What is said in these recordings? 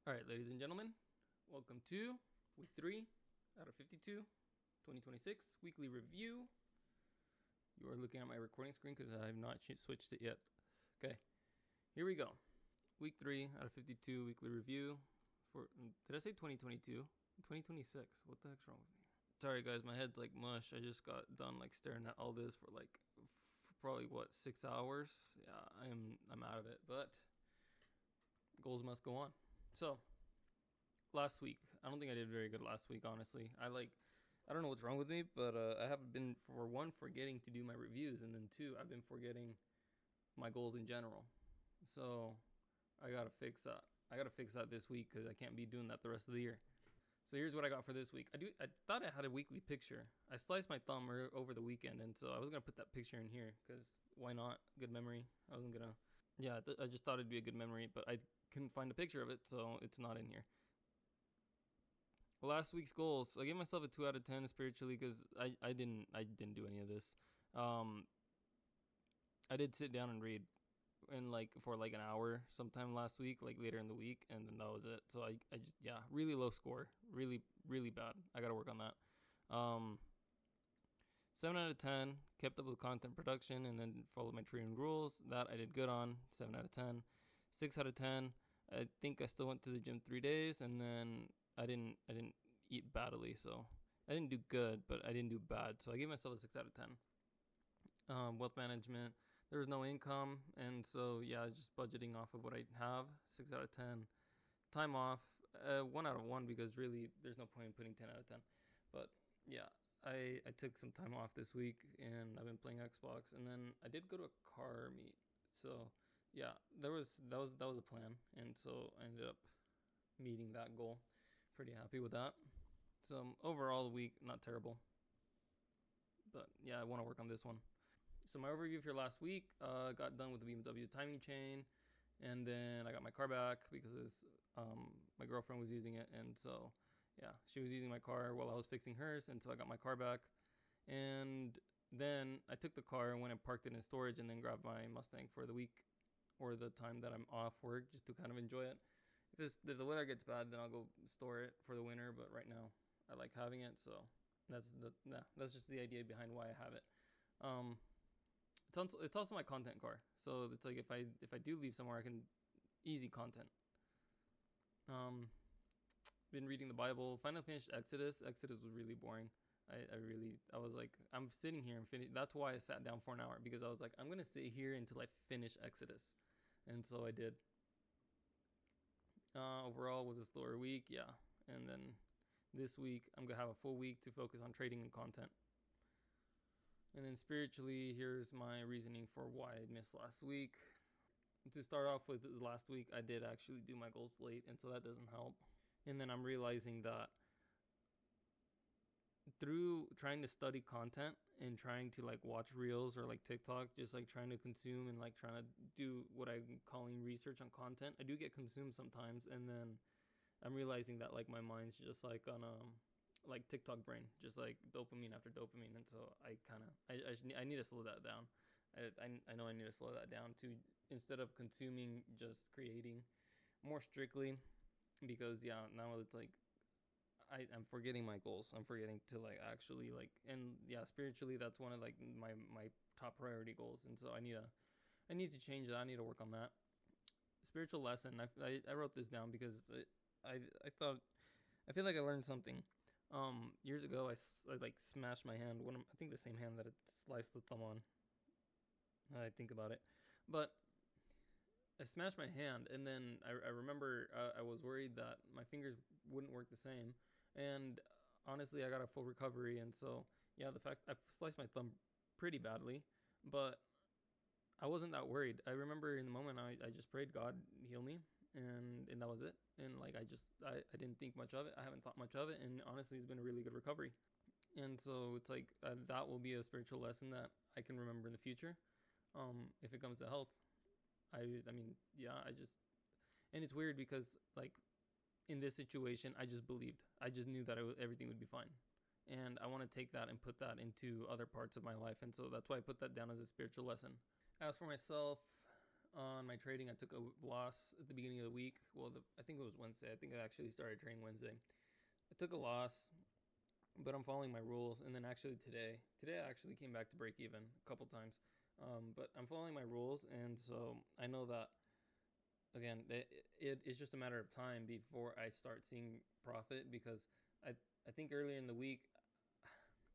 All right, ladies and gentlemen, welcome to week 3 out of 52, 2026 weekly review. You are looking at my recording screen because I have not switched it yet. Okay, here we go. Week 3 out of 52 weekly review for, did I say 2022? 2026. What the heck's wrong with me? Sorry guys, my head's like mush. I just got done like staring at all this for probably 6 hours. Yeah, I'm out of it, but goals must go on. So, last week, I don't think I did very good last week, honestly. I don't know what's wrong with me, but I have been, for one, forgetting to do my reviews, and then two, I've been forgetting my goals in general. So I gotta fix that. I gotta fix that this week because I can't be doing that the rest of the year. So here's what I got for this week. I thought I had a weekly picture. I sliced my thumb over the weekend, and so I was gonna put that picture in here because why not? Good memory. I wasn't gonna. Yeah, I just thought it'd be a good memory, but I couldn't find a picture of it, so it's not in here. Last week's goals, I gave myself a 2 out of 10 spiritually because I didn't do any of this. Um, I did sit down and read for an hour sometime last week, like later in the week, and then that was it. So I just, yeah, really low score, really bad. I gotta work on that. Um, 7 out of 10, kept up with content production and then followed my training rules. That I did good on. 7 out of 10. 6 out of 10. I think I still went to the gym 3 days, and then I didn't eat badly, so I didn't do good, but I didn't do bad. So I gave myself a 6 out of 10. Wealth management, there was no income, and so yeah, just budgeting off of what I have. 6 out of 10. Time off, 1 out of 1 because really there's no point in putting 10 out of 10. But yeah, I took some time off this week and I've been playing Xbox, and then I did go to a car meet. So yeah, that was a plan, and so I ended up meeting that goal. Pretty happy with that. So overall, the week not terrible, but yeah, I want to work on this one. So my overview for last week, got done with the BMW timing chain, and then I got my car back because my girlfriend was using it, and so yeah, she was using my car while I was fixing hers, and so I got my car back, and then I took the car and went and parked it in storage, and then grabbed my Mustang for the week or the time that I'm off work just to kind of enjoy it. If the weather gets bad, then I'll go store it for the winter. But right now, I like having it, so that's just the idea behind why I have it. Um, it's also my content car, so it's like if I do leave somewhere, I can easy content. Um, been reading the Bible. Finally finished Exodus. Exodus was really boring. I was like, I'm sitting here and finish. That's why I sat down for an hour, because I was like, I'm gonna sit here until I finish Exodus, and so I did. Overall was a slower week, yeah. And then this week I'm gonna have a full week to focus on trading and content. And then spiritually, here's my reasoning for why I missed last week. To start off with, last week I did actually do my goals late, and so that doesn't help. And then I'm realizing that through trying to study content and trying to like watch reels or like TikTok, just like trying to consume and like trying to do what I'm calling research on content, I do get consumed sometimes, and then I'm realizing that like my mind's just like on like TikTok brain, just like dopamine after dopamine, and so I need to slow that down. I know I need to slow that down to, instead of consuming, just creating more strictly, because yeah, now it's like I'm forgetting my goals. I'm forgetting to like actually like, and yeah, spiritually that's one of like my top priority goals, and so I need to change that. I need to work on that. Spiritual lesson. I wrote this down because I thought, I feel like I learned something. Years ago, I like smashed my hand. I think the same hand that I sliced the thumb on. I think about it, but I smashed my hand, and then I remember I was worried that my fingers wouldn't work the same, and honestly, I got a full recovery, and so yeah, the fact I sliced my thumb pretty badly, but I wasn't that worried. I remember in the moment I just prayed, God heal me, and that was it. And like I didn't think much of it. I haven't thought much of it, and honestly, it's been a really good recovery. And so it's like that will be a spiritual lesson that I can remember in the future. If it comes to health, I mean yeah, and it's weird because like in this situation, I just believed. I just knew that everything would be fine. And I want to take that and put that into other parts of my life. And so that's why I put that down as a spiritual lesson. As for myself, on my trading. I took a loss at the beginning of the week. Well, I think it was Wednesday. I think I actually started trading Wednesday. I took a loss, but I'm following my rules. And then actually today I actually came back to break even a couple times. But I'm following my rules, and so I know that again it's just a matter of time before I start seeing profit, because I think earlier in the week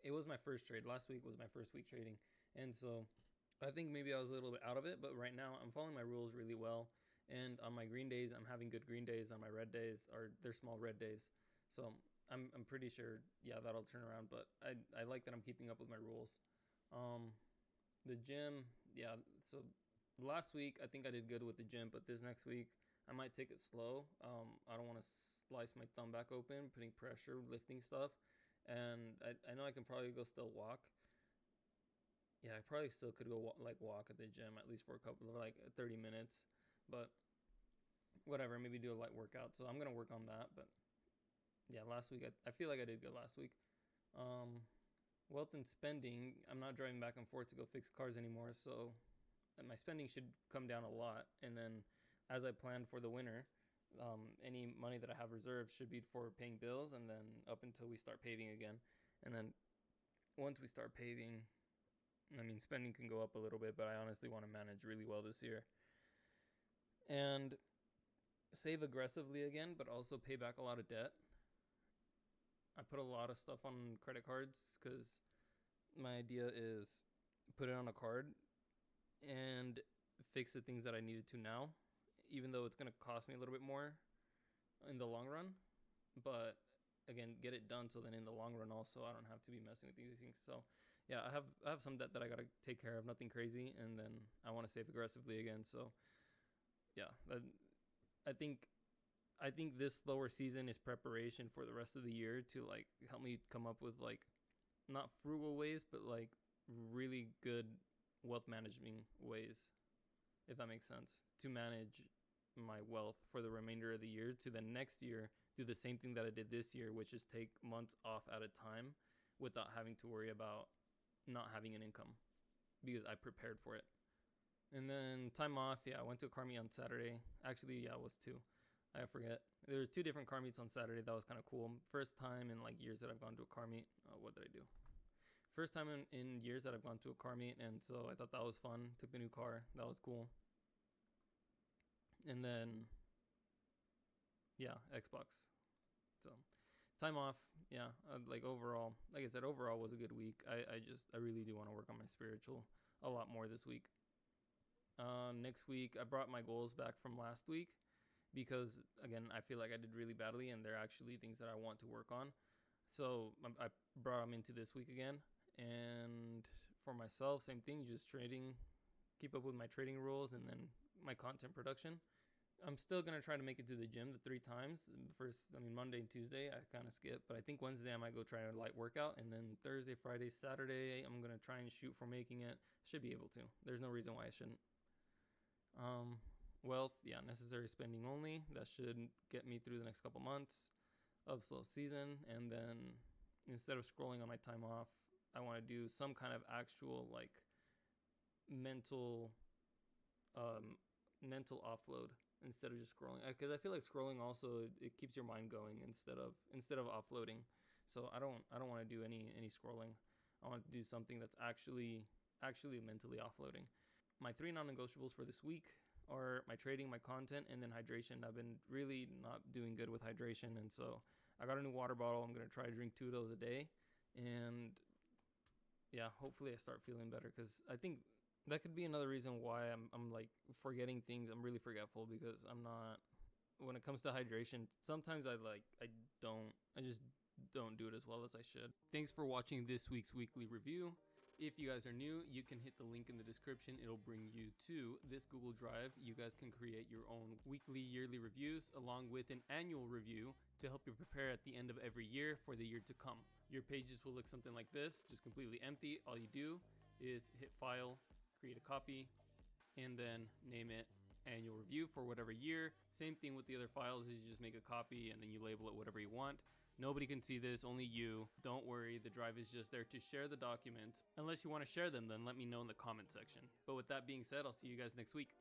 it was my first trade. Last week was my first week trading, and so I think maybe I was a little bit out of it. But right now I'm following my rules really well, and on my green days I'm having good green days. On my red days, or they're small red days, so I'm pretty sure that'll turn around. But I like that I'm keeping up with my rules. The gym, so last week I think I did good with the gym, but this next week I might take it slow. I don't want to slice my thumb back open, putting pressure, lifting stuff, and I know I can probably go still walk. Yeah, I probably still could go walk at the gym at least for a couple of 30 minutes, but whatever, maybe do a light workout. So I'm gonna work on that. But yeah, last week I feel like I did good last week. Wealth and spending, I'm not driving back and forth to go fix cars anymore, so my spending should come down a lot. And then as I planned for the winter, any money that I have reserved should be for paying bills, and then up until we start paving again. And then once we start paving, I mean, spending can go up a little bit, but I honestly want to manage really well this year and save aggressively again, but also pay back a lot of debt. I put a lot of stuff on credit cards because my idea is put it on a card and fix the things that I needed to now, even though it's going to cost me a little bit more in the long run. But again, get it done so then in the long run also I don't have to be messing with these things. So yeah, I have some debt that I got to take care of, nothing crazy, and then I want to save aggressively again. So yeah, I think this slower season is preparation for the rest of the year to help me come up with not frugal ways, but really good wealth managing ways, if that makes sense, to manage my wealth for the remainder of the year, to the next year do the same thing that I did this year, which is take months off at a time without having to worry about not having an income, because I prepared for it. And then time off, I went to a car meet on Saturday. Actually, it was two. I forget. There were two different car meets on Saturday. That was kind of cool. First time in years that I've gone to a car meet. What did I do? First time in years that I've gone to a car meet, and so I thought that was fun. Took the new car. That was cool. And then, Xbox. So time off. Overall, like I said, overall was a good week. I really do want to work on my spiritual a lot more this week. Next week, I brought my goals back from last week, because again, I feel like I did really badly, and they're actually things that I want to work on. So I brought them into this week again. And for myself, same thing, just trading, keep up with my trading rules, and then my content production. I'm still going to try to make it to the gym the 3 times. Monday and Tuesday, I kind of skip, but I think Wednesday I might go try a light workout. And then Thursday, Friday, Saturday, I'm going to try and shoot for making it. Should be able to. There's no reason why I shouldn't. Wealth, necessary spending only. That should get me through the next couple months of slow season. And then instead of scrolling on my time off, I want to do some kind of actual mental offload instead of just scrolling, because I feel like scrolling also it keeps your mind going instead of offloading. So I don't want to do any scrolling. I want to do something that's actually mentally offloading. My 3 non-negotiables for this week are my trading, my content, and then hydration. I've been really not doing good with hydration, and so I got a new water bottle. I'm going to try to drink 2 of those a day, and hopefully I start feeling better, because I think that could be another reason why I'm forgetting things. I'm really forgetful, because I'm not, when it comes to hydration, sometimes I just don't do it as well as I should. Thanks for watching this week's weekly review. If you guys are new, you can hit the link in the description. It'll bring you to this Google Drive. You guys can create your own weekly, yearly reviews, along with an annual review to help you prepare at the end of every year for the year to come. Your pages will look something like this, just completely empty. All you do is hit File, create a copy, and then name it Annual Review for whatever year. Same thing with the other files, is you just make a copy and then you label it whatever you want. Nobody can see this, only you. Don't worry, the drive is just there to share the documents. Unless you want to share them, then let me know in the comment section. But with that being said, I'll see you guys next week.